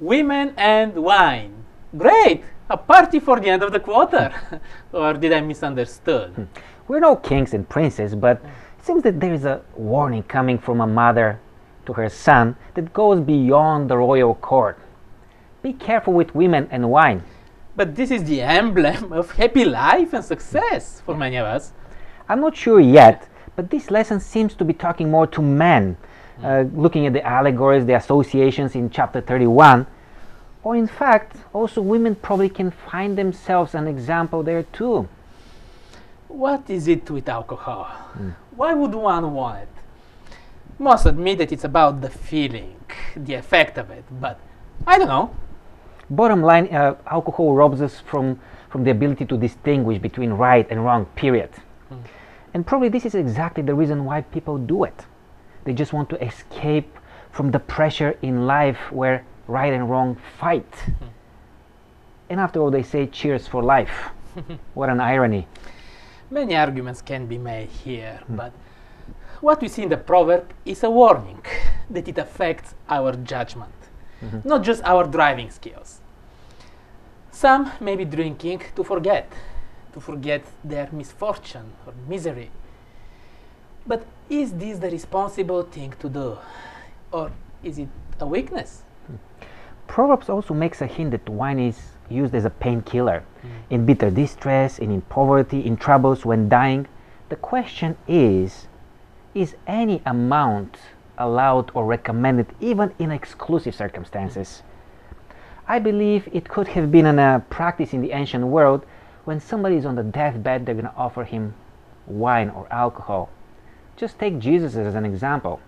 Women and wine. Great! A party for the end of the quarter. Or did I misunderstood? We're no kings and princes, but it seems that there is a warning coming from a mother to her son that goes beyond the royal court. Be careful with women and wine. But this is the emblem of happy life and success for many of us. I'm not sure yet, but this lesson seems to be talking more to men, looking at the allegories, the associations in chapter 31. Or in fact, also women probably can find themselves an example there too. What is it with alcohol? Why would one want it? Most admit that it's about the feeling, the effect of it, but I don't know. Bottom line, alcohol robs us from the ability to distinguish between right and wrong, period. And probably this is exactly the reason why people do it. They just want to escape from the pressure in life where right and wrong fight. And after all, they say cheers for life. What an irony. Many arguments can be made here, but what we see in the proverb is a warning that it affects our judgment, not just our driving skills. Some may be drinking to forget their misfortune or misery. But is this the responsible thing to do? Or is it a weakness? Proverbs also makes a hint that wine is used as a painkiller in bitter distress, in poverty, in troubles when dying. The question is any amount allowed or recommended even in exclusive circumstances? I believe it could have been a practice in the ancient world. When somebody is on the deathbed, they're going to offer him wine or alcohol. Just take Jesus as an example.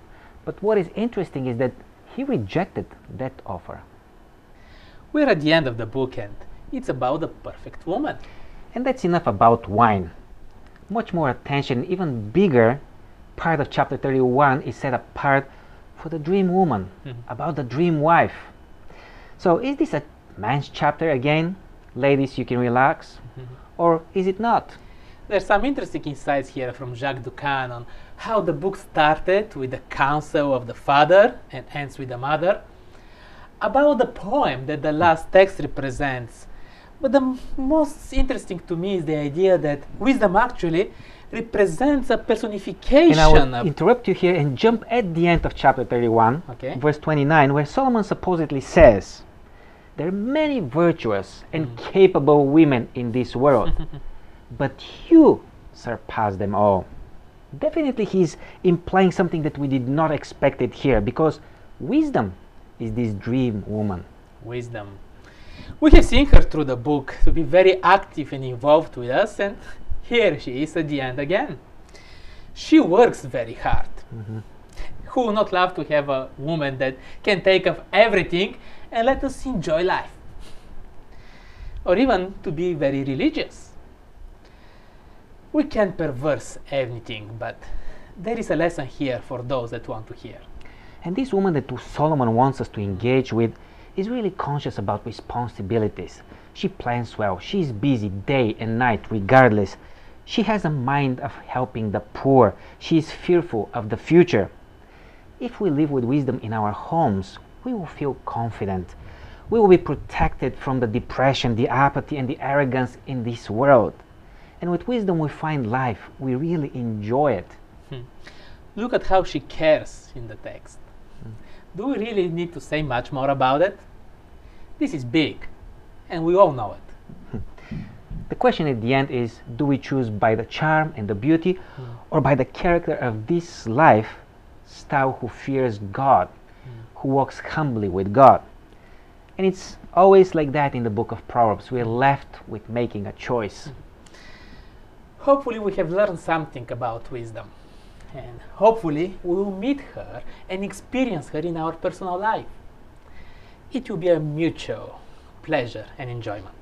But what is interesting is that he rejected that offer. We're at the end of the book and it's about the perfect woman. And that's enough about wine. Much more attention, even bigger part of chapter 31 is set apart for the dream woman, about the dream wife. So is this a man's chapter again? Ladies, you can relax. Or is it not? There's some interesting insights here from Jacques Ducan on how the book started with the counsel of the father and ends with the mother, about the poem that the last text represents. But the most interesting to me is the idea that wisdom actually represents a personification And I will of... interrupt you here and jump at the end of chapter 31, Okay. verse 29, where Solomon supposedly says, there are many virtuous and capable women in this world, but you surpass them all. Definitely he's implying something that we did not expect it here, because wisdom is this dream woman. Wisdom. We have seen her through the book to be very active and involved with us, and here she is at the end again. She works very hard. Who would not love to have a woman that can take of everything and let us enjoy life? Or even to be very religious. We can perverse anything, but there is a lesson here for those that want to hear. And this woman that Solomon wants us to engage with is really conscious about responsibilities. She plans well. She's busy day and night regardless. She has a mind of helping the poor. She is fearful of the future. If we live with wisdom in our homes, we will feel confident. We will be protected from the depression, the apathy, and the arrogance in this world. And with wisdom we find life. We really enjoy it. Look at how she cares in the text. Do we really need to say much more about it? This is big, and we all know it. The question at the end is, do we choose by the charm and the beauty, or by the character of this lifestyle who fears God, who walks humbly with God? And it's always like that in the book of Proverbs. We're left with making a choice. Hopefully we have learned something about wisdom. And hopefully we will meet her and experience her in our personal life. It will be a mutual pleasure and enjoyment.